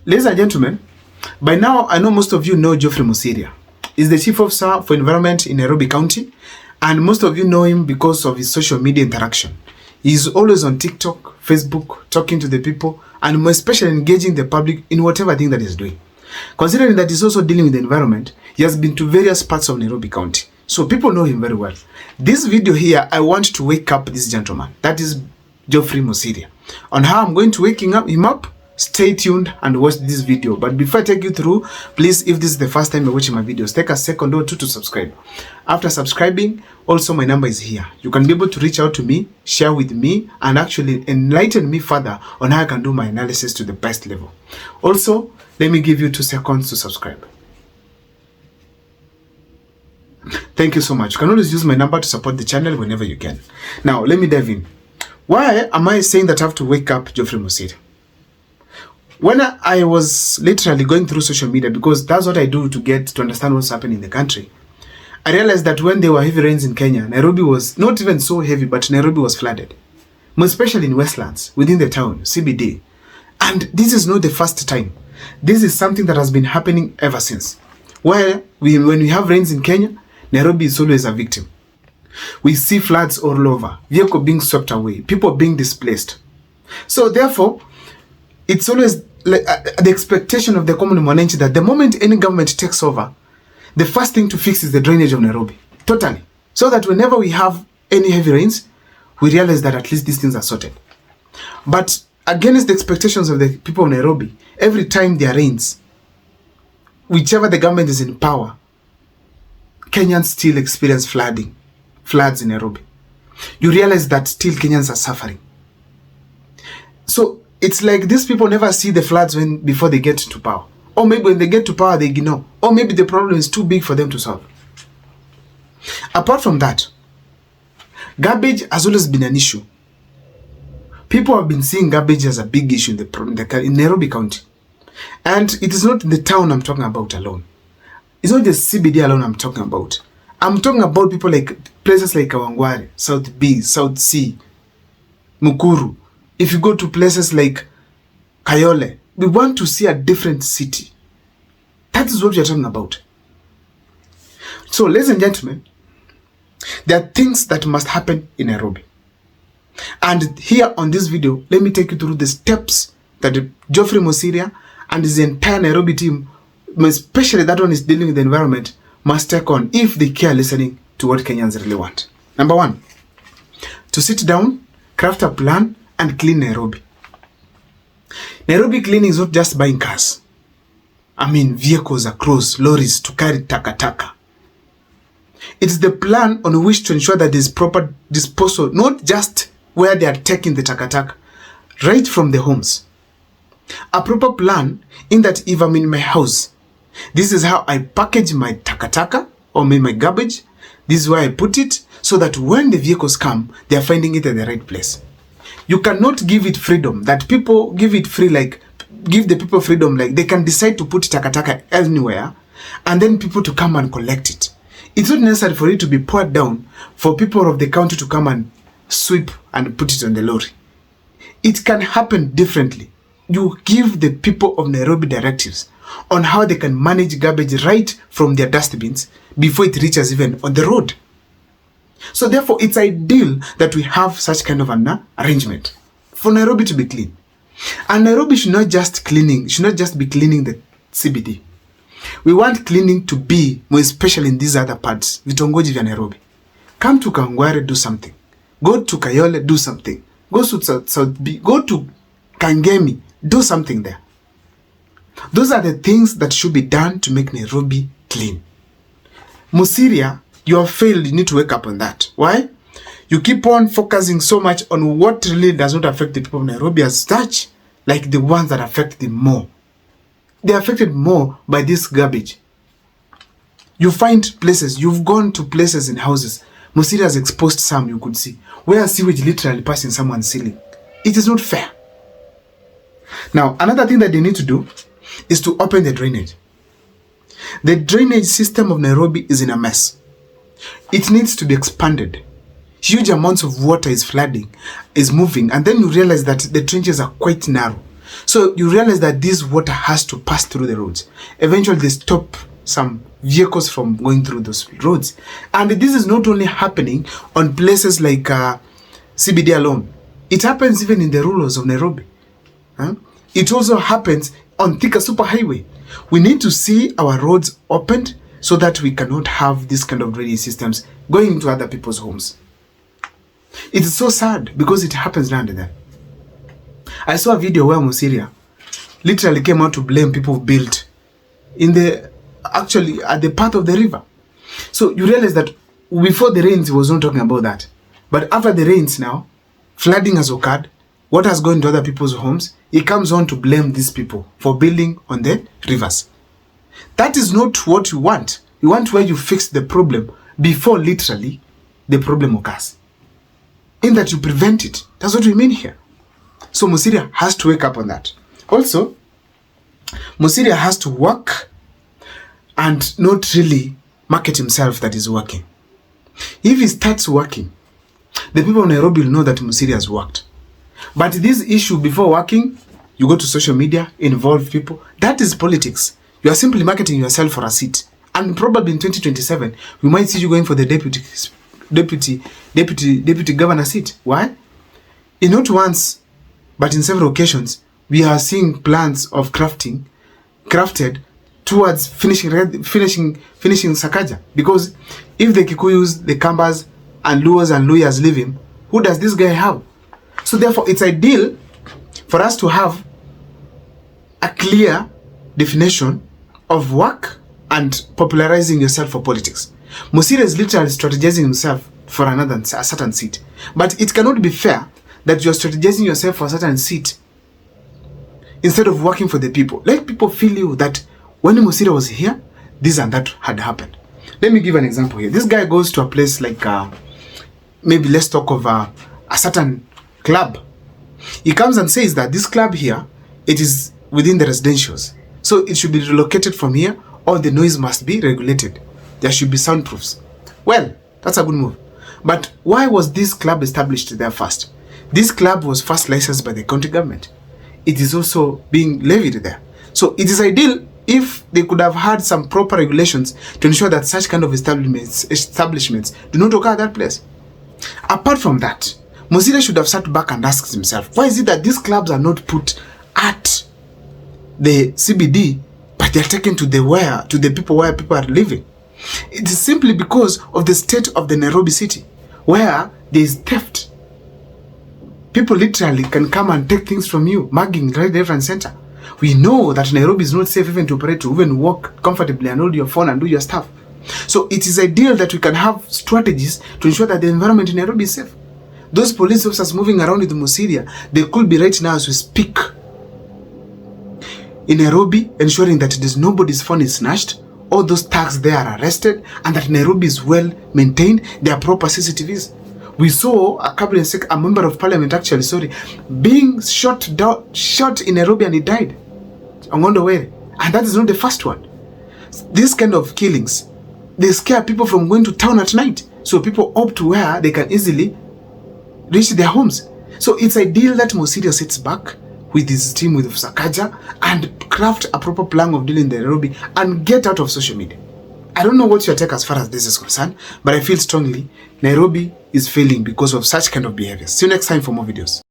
Ladies and gentlemen, by now I know most of you know Geoffrey MOSIRIA. He's the Chief Officer for Environment in Nairobi County, and most of you know him because of his social media interaction. He's always on TikTok, Facebook, talking to the people, and more especially engaging the public in whatever thing that he's doing. Considering that he's also dealing with the environment, he has been to various parts of Nairobi County. So people know him very well. This video here, I want to wake up this gentleman. That is Geoffrey MOSIRIA. On how I'm going to wake him up, stay tuned and watch this video. But before I take you through, please, if this is the first time you're watching my videos, take a second or two to subscribe. After subscribing, also my number is here. You can be able to reach out to me, share with me, and actually enlighten me further on how I can do my analysis to the best level. Also, let me give you 2 seconds to subscribe. Thank you so much. You can always use my number to support the channel whenever you can. Now, let me dive in. Why am I saying that I have to wake up Geoffrey MOSIRIA? When I was literally going through social media, because that's what I do to understand what's happening in the country, I realized that when there were heavy rains in Kenya, Nairobi was not even so heavy, but Nairobi was flooded. More especially in Westlands, within the town, CBD. And this is not the first time. This is something that has been happening ever since. When we have rains in Kenya, Nairobi is always a victim. We see floods all over, vehicles being swept away, people being displaced. So therefore, it's always like, the expectation of the common mwananchi that the moment any government takes over, the first thing to fix is the drainage of Nairobi. Totally. So that whenever we have any heavy rains, we realize that at least these things are sorted. But against the expectations of the people of Nairobi, every time there rains, whichever the government is in power, Kenyans still experience floods in Nairobi. You realize that still Kenyans are suffering. So it's like these people never see the floods before they get to power. Or maybe when they get to power, they ignore. Or maybe the problem is too big for them to solve. Apart from that, garbage has always been an issue. People have been seeing garbage as a big issue in Nairobi County. And it is not the town I'm talking about alone. It's not the CBD alone I'm talking about. I'm talking about people like places like Kawangware, South B, South C, Mukuru. If you go to places like Kayole, we want to see a different city. That is what we are talking about. So, ladies and gentlemen, there are things that must happen in Nairobi. And here on this video, let me take you through the steps that Geoffrey MOSIRIA and his entire Nairobi team, especially that one is dealing with the environment, must take on if they care listening to what Kenyans really want. Number 1, to sit down, craft a plan, and clean Nairobi. Nairobi cleaning is not just buying cars. I mean vehicles across, lorries to carry taka. It's the plan on which to ensure that there is proper disposal, not just where they are taking the taka, right from the homes. A proper plan in that if I'm in my house, this is how I package my taka or my garbage. This is where I put it so that when the vehicles come, they are finding it at the right place. You cannot give it freedom that people give it free, like give the people freedom like they can decide to put taka anywhere and then people to come and collect it. It's not necessary for it to be poured down for people of the county to come and sweep and put it on the lorry. It can happen differently. You give the people of Nairobi directives on how they can manage garbage right from their dustbins before it reaches even on the road. So therefore, it's ideal that we have such kind of an arrangement for Nairobi to be clean. And Nairobi should not just be cleaning the CBD. We want cleaning to be more especially in these other parts, vitongoji vya Nairobi. Come to Kawangware, do something. Go to Kayole, do something. Go to South B, go to Kangemi, do something there. Those are the things that should be done to make Nairobi clean. MOSIRIA, you have failed. You need to wake up on that. Why? You keep on focusing so much on what really does not affect the people of Nairobi as such, like the ones that affect them more. They are affected more by this garbage. You find places, you've gone to places in houses. MOSIRIA has exposed some, you could see, where sewage literally passing someone's ceiling. It is not fair. Now, another thing that they need to do is to open the drainage. The drainage system of Nairobi is in a mess. It needs to be expanded. Huge amounts of water is flooding, is moving, and then you realize that the trenches are quite narrow. So you realize that this water has to pass through the roads. Eventually they stop some vehicles from going through those roads. And this is not only happening on places like CBD alone. It happens even in the rurals of Nairobi. It also happens on Thika Superhighway. We need to see our roads opened so that we cannot have this kind of drainage systems going into other people's homes. It is so sad because it happens now and then. I saw a video where MOSIRIA literally came out to blame people who built in the, actually at the path of the river. So you realize that before the rains, he was not talking about that. But after the rains now, flooding has occurred, what has gone to other people's homes, he comes on to blame these people for building on the rivers. That is not what you want. You want where you fix the problem before literally the problem occurs. In that you prevent it. That's what we mean here. So MOSIRIA has to wake up on that. Also, MOSIRIA has to work and not really market himself that is working. If he starts working, the people of Nairobi will know that MOSIRIA has worked. But this issue before working, you go to social media, involve people. That is politics. You are simply marketing yourself for a seat. And probably in 2027, we might see you going for the deputy governor seat. Why? Not once, but in several occasions, we are seeing plans of crafted towards finishing Sakaja. Because if the Kikuyus, the Kambas, and Luos and Luyas leave him, who does this guy have? So therefore, it's ideal for us to have a clear definition of work and popularizing yourself for politics. MOSIRIA is literally strategizing himself for a certain seat. But it cannot be fair that you're strategizing yourself for a certain seat instead of working for the people. Let people feel you that when MOSIRIA was here, this and that had happened. Let me give an example here. This guy goes to a place like, maybe let's talk of a certain club. He comes and says that this club here, it is within the residentials. So it should be relocated from here, or the noise must be regulated. There should be soundproofs. Well, that's a good move. But why was this club established there first? This club was first licensed by the county government. It is also being levied there. So it is ideal if they could have had some proper regulations to ensure that such kind of establishments do not occur at that place. Apart from that, MOSIRIA should have sat back and asked himself, why is it that these clubs are not put at the CBD, but they are taken to the people where people are living? It is simply because of the state of the Nairobi city, where there is theft. People literally can come and take things from you, mugging right left and center. We know that Nairobi is not safe even to operate, to even walk comfortably and hold your phone and do your stuff. So it is ideal that we can have strategies to ensure that the environment in Nairobi is safe. Those police officers moving around with MOSIRIA, they could be right now as we speak in Nairobi, ensuring that nobody's phone is snatched, all those thugs there are arrested, and that Nairobi is well maintained. There are proper CCTVs. We saw a member of parliament being shot in Nairobi, and he died. And that is not the first one. These kind of killings, they scare people from going to town at night. So people opt to where they can easily reach their homes. So it's ideal that MOSIRIA sits back with his team, with Sakaja, and craft a proper plan of dealing with Nairobi and get out of social media. I don't know what's your take as far as this is concerned, but I feel strongly Nairobi is failing because of such kind of behaviors. See you next time for more videos.